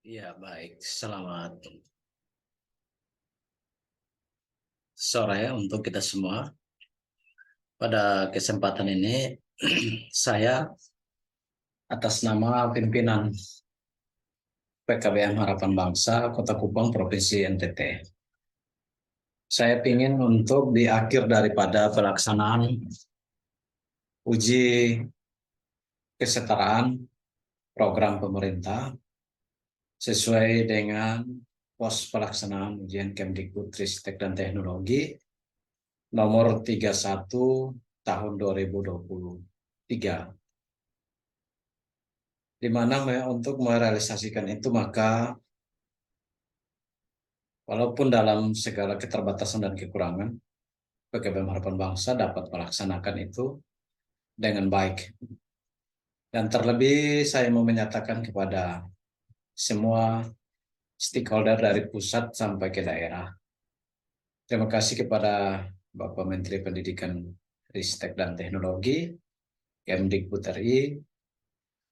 Ya, baik. Selamat sore untuk kita semua. Pada kesempatan ini, saya atas nama pimpinan PKBM Harapan Bangsa Kota Kupang Provinsi NTT. Saya ingin untuk di akhir daripada pelaksanaan uji kesetaraan program pemerintah sesuai dengan pos pelaksanaan ujian Kemdikbudristek dan Teknologi nomor 31 tahun 2023. Di mana untuk merealisasikan itu maka walaupun dalam segala keterbatasan dan kekurangan, PKBM Harapan Bangsa dapat melaksanakan itu dengan baik. Dan terlebih saya mau menyatakan kepada semua stakeholder dari pusat sampai ke daerah. Terima kasih kepada Bapak Menteri Pendidikan, Ristek dan Teknologi, Kemdikbud RI,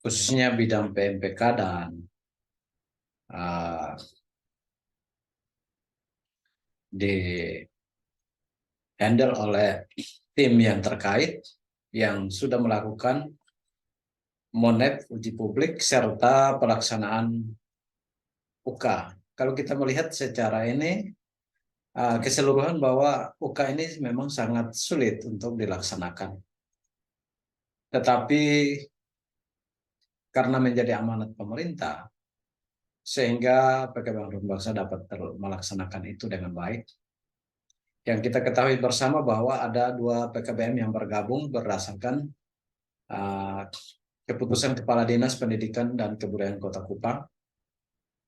khususnya bidang PMPK dan uh, di handle oleh tim yang terkait yang sudah melakukan monep uji publik serta pelaksanaan UK. Kalau kita melihat secara ini keseluruhan bahwa UK ini memang sangat sulit untuk dilaksanakan. Tetapi karena menjadi amanat pemerintah, sehingga PKBM Harapan Bangsa dapat melaksanakan itu dengan baik. Yang kita ketahui bersama bahwa ada dua PKBM yang bergabung berdasarkan keputusan Kepala Dinas Pendidikan dan Kebudayaan Kota Kupang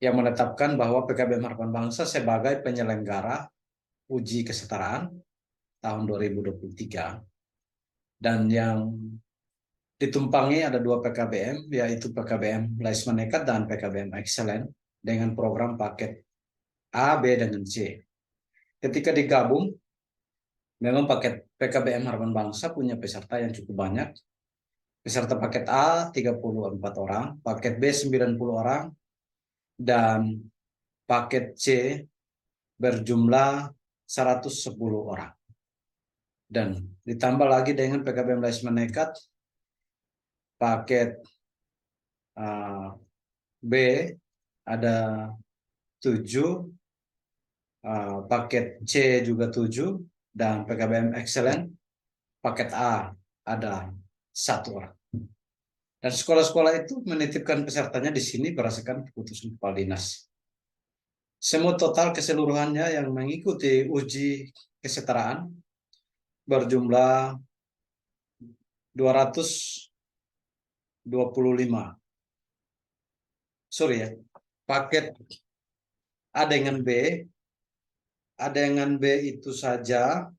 yang menetapkan bahwa PKBM Harapan Bangsa sebagai penyelenggara uji kesetaraan tahun 2023 dan yang ditumpangi ada dua PKBM yaitu PKBM Lais Menekat dan PKBM Excellent dengan program paket A, B, dengan C. Ketika digabung, memang paket PKBM Harapan Bangsa punya peserta yang cukup banyak. Peserta paket A 34 orang, paket B 90 orang, dan paket C berjumlah 110 orang. Dan ditambah lagi dengan PKBM Lais Menekat, paket B ada 7, paket C juga 7, dan PKBM Excellent paket A ada 1 orang. Dan sekolah-sekolah itu menitipkan pesertanya di sini berdasarkan keputusan Kepala Dinas. Semua total keseluruhannya yang mengikuti uji kesetaraan berjumlah 225. Sorry ya, paket A dengan B, A dengan B itu saja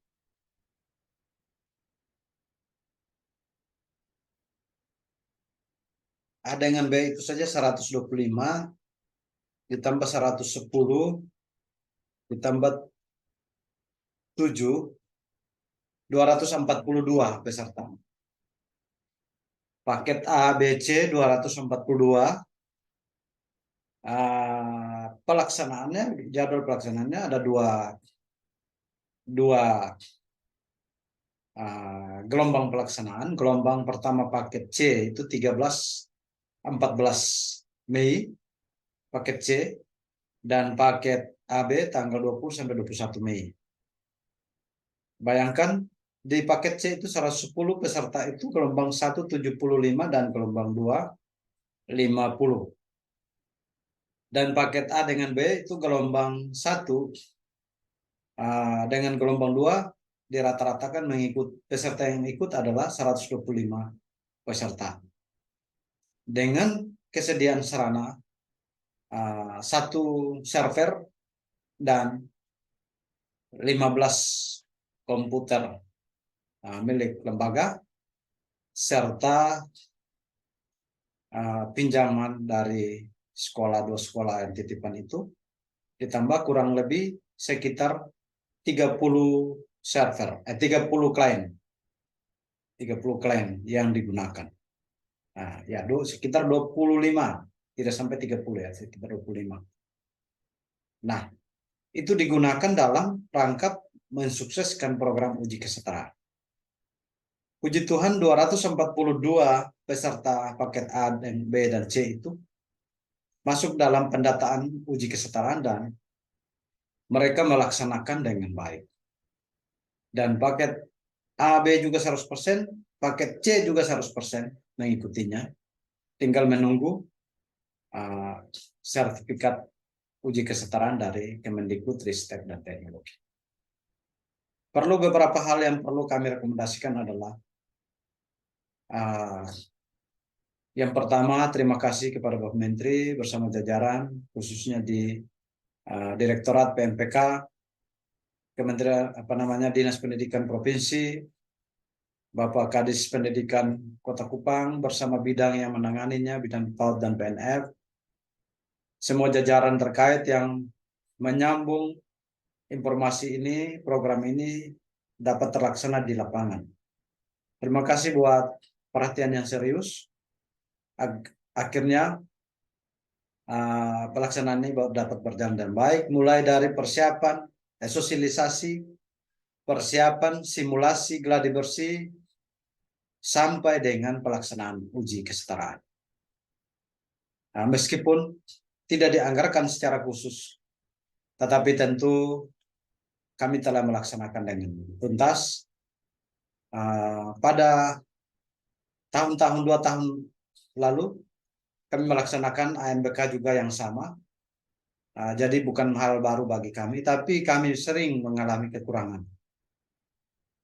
A dengan B itu saja 125, ditambah 110, ditambah 7, 242 peserta. Paket A, B, C 242. Pelaksanaannya, jadwal pelaksanaannya ada dua gelombang pelaksanaan. Gelombang pertama paket C itu 13-14 Mei paket C, dan paket AB tanggal 20 sampai 21 Mei. Bayangkan di paket C itu 110 peserta itu gelombang 1 75 dan gelombang 2 50. Dan paket A dengan B itu gelombang 1 dengan gelombang 2 dirata-ratakan peserta yang ikut adalah 125 peserta. Dengan kesediaan sarana satu server dan 15 komputer milik lembaga serta pinjaman dari dua sekolah yang titipan itu, ditambah kurang lebih sekitar 30 server, 30 klien yang digunakan. Ya, sekitar 25 tidak sampai 30 ya, sekitar 25. Nah, itu digunakan dalam rangka mensukseskan program uji kesetaraan. Puji Tuhan 242 peserta paket A dan B dan C itu masuk dalam pendataan uji kesetaraan dan mereka melaksanakan dengan baik. Dan paket A, B juga 100%, paket C juga 100% mengikutinya. Tinggal menunggu sertifikat uji kesetaraan dari Kemendikbudristek dan Teknologi. Perlu beberapa hal yang perlu kami rekomendasikan adalah yang pertama, terima kasih kepada Bapak Menteri bersama jajaran, khususnya di Direktorat PMPK, Kementerian Dinas Pendidikan Provinsi, Bapak Kadis Pendidikan Kota Kupang bersama bidang yang menanganinya, bidang PAUD dan PNF, semua jajaran terkait yang menyambung informasi ini, program ini dapat terlaksana di lapangan. Terima kasih buat perhatian yang serius. Akhirnya pelaksanaan ini dapat berjalan dengan baik, mulai dari persiapan, sosialisasi, persiapan, simulasi, gladi bersih, sampai dengan pelaksanaan uji kesetaraan. Nah, meskipun tidak dianggarkan secara khusus, tetapi tentu kami telah melaksanakan dengan tuntas. Pada tahun-tahun 2 tahun lalu, kami melaksanakan AMBK juga yang sama. Jadi bukan hal baru bagi kami, tapi kami sering mengalami kekurangan.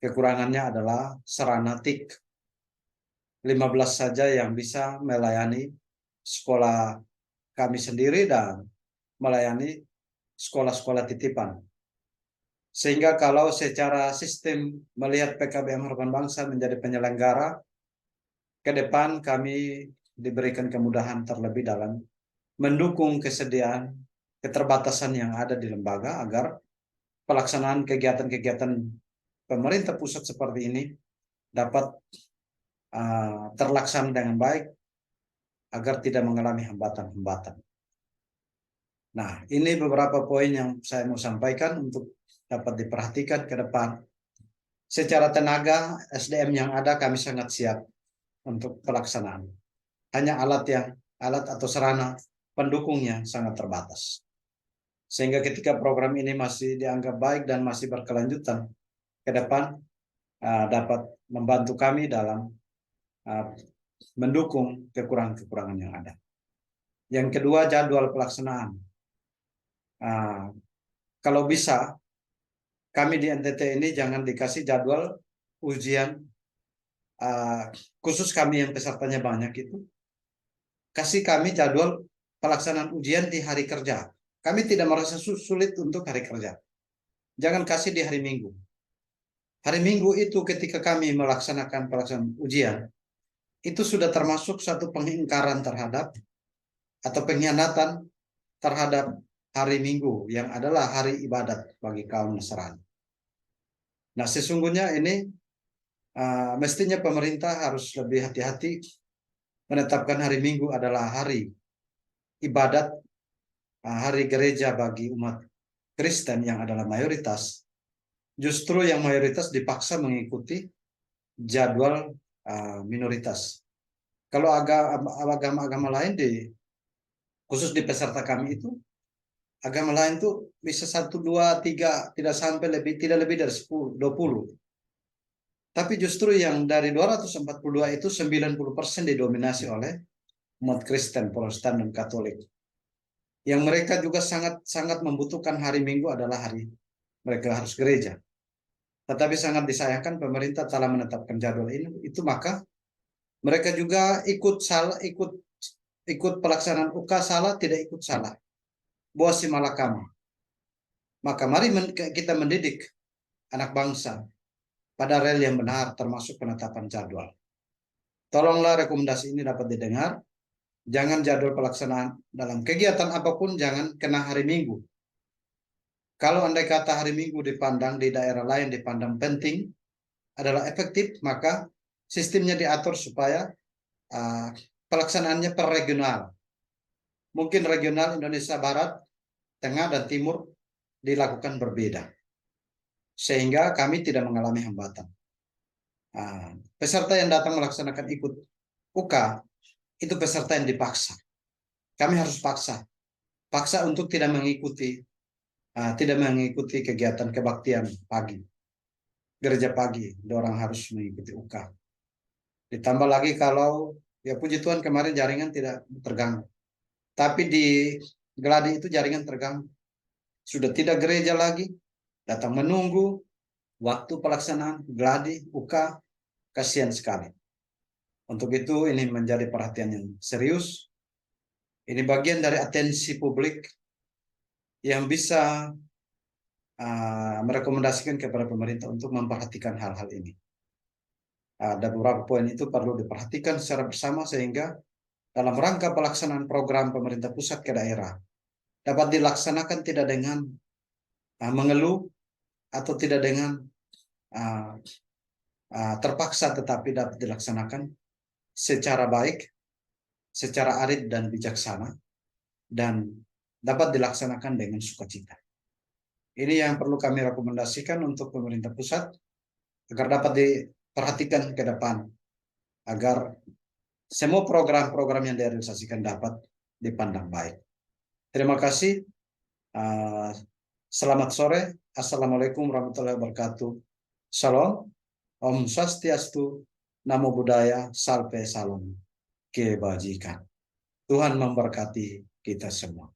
Kekurangannya adalah sarana TIK. 15 saja yang bisa melayani sekolah kami sendiri dan melayani sekolah-sekolah titipan. Sehingga kalau secara sistem melihat PKBM Harapan Bangsa menjadi penyelenggara, ke depan kami diberikan kemudahan terlebih dalam mendukung kesediaan keterbatasan yang ada di lembaga agar pelaksanaan kegiatan-kegiatan pemerintah pusat seperti ini dapat terlaksana dengan baik agar tidak mengalami hambatan-hambatan. Nah, ini beberapa poin yang saya mau sampaikan untuk dapat diperhatikan ke depan. Secara tenaga, SDM yang ada kami sangat siap untuk pelaksanaan. Hanya alat atau sarana pendukungnya sangat terbatas. Sehingga ketika program ini masih dianggap baik dan masih berkelanjutan, ke depan dapat membantu kami dalam mendukung kekurangan-kekurangan yang ada. Yang kedua, jadwal pelaksanaan. Kalau bisa, kami di NTT ini jangan dikasih jadwal ujian, khusus kami yang pesertanya banyak itu, kasih kami jadwal pelaksanaan ujian di hari kerja. Kami tidak merasa sulit untuk hari kerja. Jangan kasih di hari Minggu. Hari Minggu itu ketika kami melaksanakan pelaksanaan ujian, itu sudah termasuk satu pengingkaran terhadap atau pengkhianatan terhadap hari Minggu yang adalah hari ibadat bagi kaum Nasrani. Nah, sesungguhnya ini mestinya pemerintah harus lebih hati-hati menetapkan hari Minggu adalah hari ibadat, hari gereja bagi umat Kristen yang adalah mayoritas. Justru yang mayoritas dipaksa mengikuti jadwal minoritas. Kalau agama-agama lain khusus di peserta kami itu, agama lain tuh bisa 1, 2, 3, tidak lebih dari 10, 20. Tapi justru yang dari 242 itu 90% didominasi oleh umat Kristen, Protestan, dan Katolik. Yang mereka juga sangat membutuhkan hari Minggu adalah hari mereka harus gereja. Tetapi sangat disayangkan pemerintah telah menetapkan jadwal ini, itu maka mereka juga ikut pelaksanaan UK salah, tidak ikut salah. Buasi malakama. Maka mari kita mendidik anak bangsa pada rel yang benar, termasuk penetapan jadwal. Tolonglah rekomendasi ini dapat didengar. Jangan jadwal pelaksanaan dalam kegiatan apapun jangan kena hari Minggu. Kalau andai kata hari Minggu dipandang di daerah lain dipandang penting, adalah efektif, maka sistemnya diatur supaya pelaksanaannya per regional. mungkin regional Indonesia Barat, Tengah, dan Timur dilakukan berbeda, sehingga kami tidak mengalami hambatan. Peserta yang datang melaksanakan ikut UK itu peserta yang dipaksa. Kami harus paksa untuk tidak mengikuti kegiatan kebaktian pagi, gereja pagi. Orang harus mengikuti UK. Ditambah lagi kalau ya puji Tuhan kemarin jaringan tidak terganggu, tapi di Gladi itu jaringan terganggu. Sudah tidak gereja lagi, datang menunggu waktu pelaksanaan Gladi UK, kasihan sekali. Untuk itu ini menjadi perhatian yang serius. Ini bagian dari atensi publik yang bisa merekomendasikan kepada pemerintah untuk memperhatikan hal-hal ini. Ada beberapa poin itu perlu diperhatikan secara bersama sehingga dalam rangka pelaksanaan program pemerintah pusat ke daerah dapat dilaksanakan tidak dengan mengeluh atau tidak dengan terpaksa, tetapi dapat dilaksanakan secara baik, secara arif dan bijaksana, dan dapat dilaksanakan dengan sukacita. Ini yang perlu kami rekomendasikan untuk pemerintah pusat agar dapat diperhatikan ke depan, agar semua program-program yang direalisasikan dapat dipandang baik. Terima kasih. Selamat sore. Assalamualaikum warahmatullahi wabarakatuh. Shalom. Om Swastiastu. Namo Buddhaya. Salve Salam Kebajikan. Tuhan memberkati kita semua.